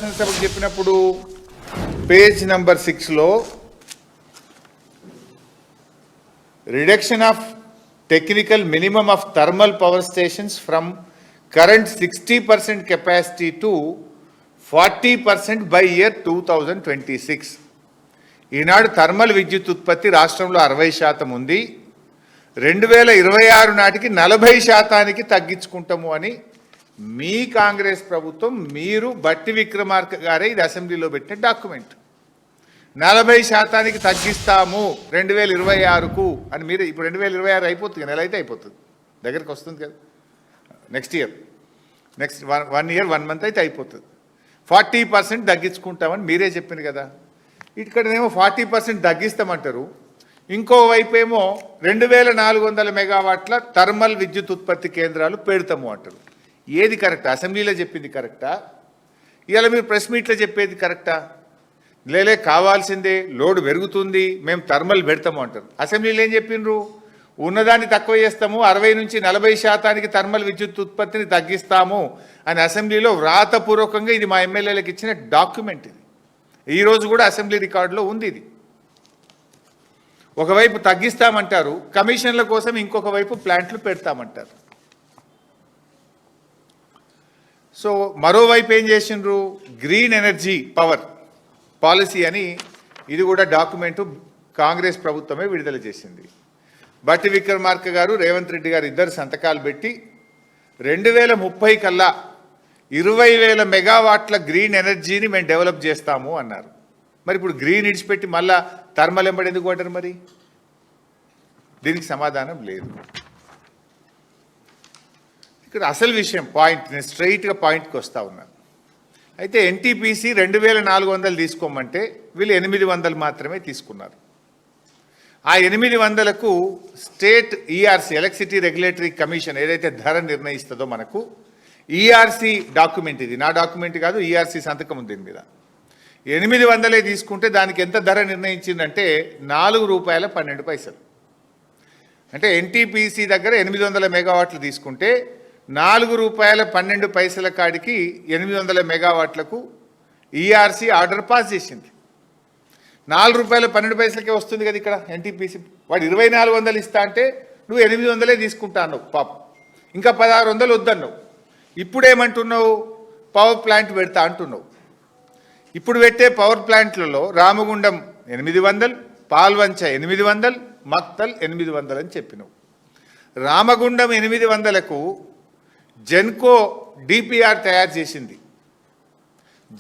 శాసనసభకు చెప్పినప్పుడు page number 6లో reduction of technical minimum of thermal power stations from current 60% capacity to 40% by year 2026. ఈనాడు thermal విద్యుత్ ఉత్పత్తి రాష్ట్రంలో 60% ఉంది. 2026 నాటికి 40% తగ్గించుకుంటాము అని మీ కాంగ్రెస్ ప్రభుత్వం, మీరు బట్టి విక్రమార్క గారే ఇది అసెంబ్లీలో పెట్టిన డాక్యుమెంట్. 40% తగ్గిస్తాము 2026కు అని మీరు. ఇప్పుడు 2026 అయిపోతుంది, నెల అయితే అయిపోతుంది, దగ్గరికి వస్తుంది కదా. నెక్స్ట్ వన్ ఇయర్ 1 మంత్ అయితే అయిపోతుంది. 40% తగ్గించుకుంటామని మీరే చెప్పింది కదా. ఇక్కడనేమో 40% తగ్గిస్తామంటారు, ఇంకోవైపు ఏమో 2400 మెగావాట్ల థర్మల్ విద్యుత్ ఉత్పత్తి కేంద్రాలు పెడతాము అంటారు. ఏది కరెక్టా? అసెంబ్లీలో చెప్పింది కరెక్టా? ఇవాళ మీరు ప్రెస్ మీట్లో చెప్పేది కరెక్టా? లేలే కావాల్సిందే, లోడ్ పెరుగుతుంది, మేము థర్మల్ పెడతాము అంటారు. అసెంబ్లీలో ఏం చెప్పిండ్రు? ఉన్నదాన్ని తక్కువ చేస్తాము, 60 నుంచి 40% థర్మల్ విద్యుత్ ఉత్పత్తిని తగ్గిస్తాము అని అసెంబ్లీలో వ్రాతపూర్వకంగా ఇది మా ఎమ్మెల్యేలకు ఇచ్చిన డాక్యుమెంట్. ఇది ఈరోజు కూడా అసెంబ్లీ రికార్డులో ఉంది. ఇది ఒకవైపు తగ్గిస్తామంటారు, కమిషన్ల కోసం ఇంకొక వైపు ప్లాంట్లు పెడతామంటారు. సో మరోవైపు ఏం చేసిండ్రు? గ్రీన్ ఎనర్జీ పవర్ పాలసీ అని ఇది కూడా డాక్యుమెంటు కాంగ్రెస్ ప్రభుత్వమే విడుదల చేసింది. బట్టి విక్రమార్క గారు, రేవంత్ రెడ్డి గారు ఇద్దరు సంతకాలు పెట్టి 2030 కల్లా 20,000 మెగావాట్ల గ్రీన్ ఎనర్జీని మేము డెవలప్ చేస్తాము అన్నారు. మరి ఇప్పుడు గ్రీన్ ఇడిచిపెట్టి మళ్ళా థర్మల్ ఎంబడి ఎందుకు అంటారు? మరి దీనికి సమాధానం లేదు. ఇక్కడ అసలు విషయం పాయింట్, నేను స్ట్రైట్గా పాయింట్కి వస్తూ ఉన్నాను. అయితే ఎన్టీపీసీ 2400 తీసుకోమంటే వీళ్ళు 800 మాత్రమే తీసుకున్నారు. ఆ 800కు state ERC, electricity regulatory commission ఏదైతే ధర నిర్ణయిస్తుందో మనకు, ఈఆర్సీ డాక్యుమెంట్, ఇది నా డాక్యుమెంట్ కాదు, ఈఆర్సీ సంతకం ఉంది దీని మీద. 800 తీసుకుంటే దానికి ఎంత ధర నిర్ణయించిందంటే ₹4.12. అంటే ఎన్టీపీసీ దగ్గర 800 మెగావాట్లు తీసుకుంటే ₹4.12 కాడికి 800 మెగావాట్లకు ఈఆర్సీ ఆర్డర్ పాస్ చేసింది. ₹4.12కే వస్తుంది కదా ఇక్కడ ఎన్టీపీసీ. వాడు 2400 ఇస్తా అంటే నువ్వు 800 తీసుకుంటా అన్నావు పాపం, ఇంకా 1600 వద్దన్నావు. ఇప్పుడేమంటున్నావు? పవర్ ప్లాంట్ పెడతా అంటున్నావు. ఇప్పుడు పెట్టే పవర్ ప్లాంట్లలో రామగుండం 800, పాల్వంచ 800, మక్తల్ 800 అని చెప్పినావు. రామగుండం 800కు జెన్కో డిపిఆర్ తయారు చేసింది.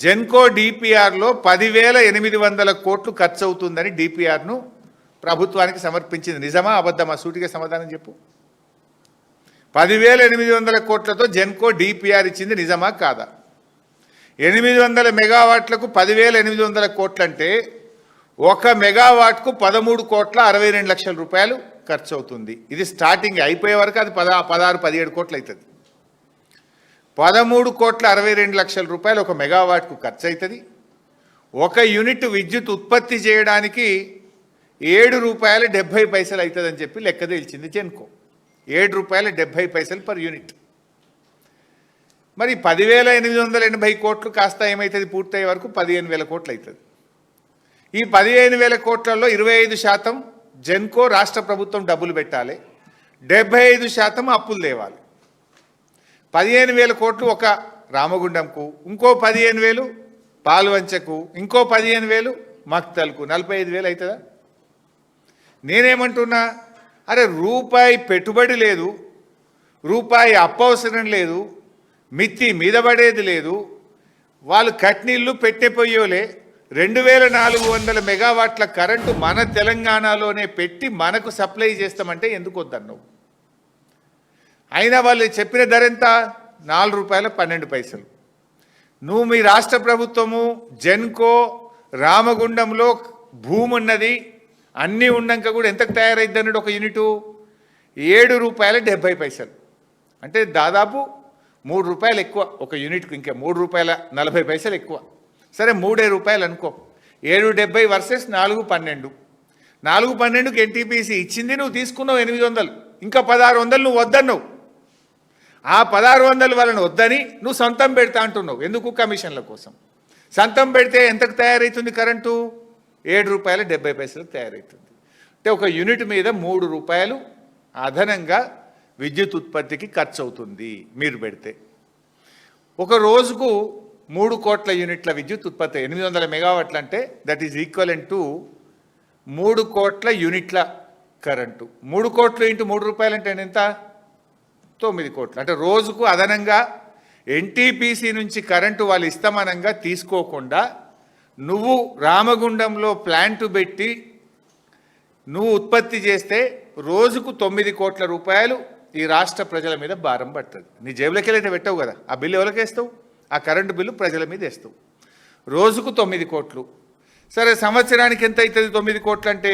జెన్కో డిపిఆర్లో 10,800 కోట్లు ఖర్చు అవుతుందని డిపిఆర్ను ప్రభుత్వానికి సమర్పించింది. నిజమా అబద్ధమా? సూటిగా సమాధానం చెప్పు. 10,800 కోట్లతో జెన్కో డిపిఆర్ ఇచ్చింది, నిజమా కాదా? 800 మెగావాట్లకు 10,800 కోట్లంటే 1 మెగావాట్కు 13,62,00,000 రూపాయలు ఖర్చు అవుతుంది. ఇది స్టార్టింగ్, అయిపోయే వరకు అది 16-17 కోట్లు అవుతుంది. 13,62,00,000 రూపాయలు 1 మెగావాట్కు ఖర్చు అవుతుంది. 1 యూనిట్ విద్యుత్ ఉత్పత్తి చేయడానికి ₹7.70 అవుతుందని చెప్పి లెక్క తేల్చింది జెన్కో. ₹7.70 per unit. మరి 10,880 కోట్లు కాస్త ఏమవుతుంది? పూర్తయ్యే వరకు 15,000 కోట్లు అవుతుంది. ఈ 15,000 కోట్లలో 25% జెన్కో రాష్ట్ర ప్రభుత్వం డబ్బులు పెట్టాలి, 75% అప్పులు తేవాలి. 15,000 కోట్లు ఒక రామగుండంకు, ఇంకో 15,000 పాల్వంచకు, ఇంకో 15,000 మక్తల్కు, 45,000 అవుతుందా? నేనేమంటున్నా, అరే రూపాయి పెట్టుబడి లేదు, రూపాయి అప్పు అవసరం లేదు, మిత్తి మీద పడేది లేదు, వాళ్ళు కట్నీళ్ళు పెట్టిపోయోలే 2,400 మెగావాట్ల కరెంటు మన తెలంగాణలోనే పెట్టి మనకు సప్లై చేస్తామంటే ఎందుకు వద్దన్నావు? అయినా వాళ్ళు చెప్పిన ధర ఎంత? ₹4.12. నువ్వు మీ రాష్ట్ర ప్రభుత్వము జెన్కో రామగుండంలో భూమి ఉన్నది, అన్నీ ఉన్నాక కూడా ఎంతకు తయారైద్ది అన్నాడు? 1 యూనిటు ₹7.70. అంటే దాదాపు ₹3 ఎక్కువ 1 యూనిట్కు, ఇంకా ₹3.40 ఎక్కువ. సరే ₹3 అనుకో, 7.70 వర్సెస్ 4.12. 4.12కి ఎన్టీపీసీ ఇచ్చింది, నువ్వు తీసుకున్నావు 800, ఇంకా 1600 నువ్వు వద్దన్నావు. ఆ 1600 వాళ్ళని వద్దని నువ్వు సొంతం పెడతా అంటున్నావు. ఎందుకు? కమిషన్ల కోసం. సంతం పెడితే ఎంతకు తయారవుతుంది కరెంటు? ₹7.70 తయారవుతుంది. అంటే ఒక యూనిట్ మీద ₹3 అదనంగా విద్యుత్ ఉత్పత్తికి ఖర్చు అవుతుంది మీరు పెడితే. ఒక రోజుకు 3 కోట్ల యూనిట్ల విద్యుత్ ఉత్పత్తి 800 మెగావాట్లు అంటే దట్ ఈజ్ ఈక్వలెంట్ టు 3 కోట్ల యూనిట్ల కరెంటు. 3 కోట్లు ఇంటూ ₹3 అంటే ఎంత? 9 కోట్లు. అంటే రోజుకు అదనంగా ఎన్టీపీసీ నుంచి కరెంటు వాళ్ళు ఇస్తమానంగా తీసుకోకుండా నువ్వు రామగుండంలో ప్లాంటు పెట్టి నువ్వు ఉత్పత్తి చేస్తే రోజుకు ₹9 కోట్ల ఈ రాష్ట్ర ప్రజల మీద భారం పడుతుంది. నీ జేబులోకి వెళ్ళి పెట్టవు కదా, ఆ బిల్లు ఎవరికి వేస్తావు? ఆ కరెంటు బిల్లు ప్రజల మీద వేస్తావు. రోజుకు 9 కోట్లు. సరే, సంవత్సరానికి ఎంత అవుతుంది 9 కోట్లు అంటే?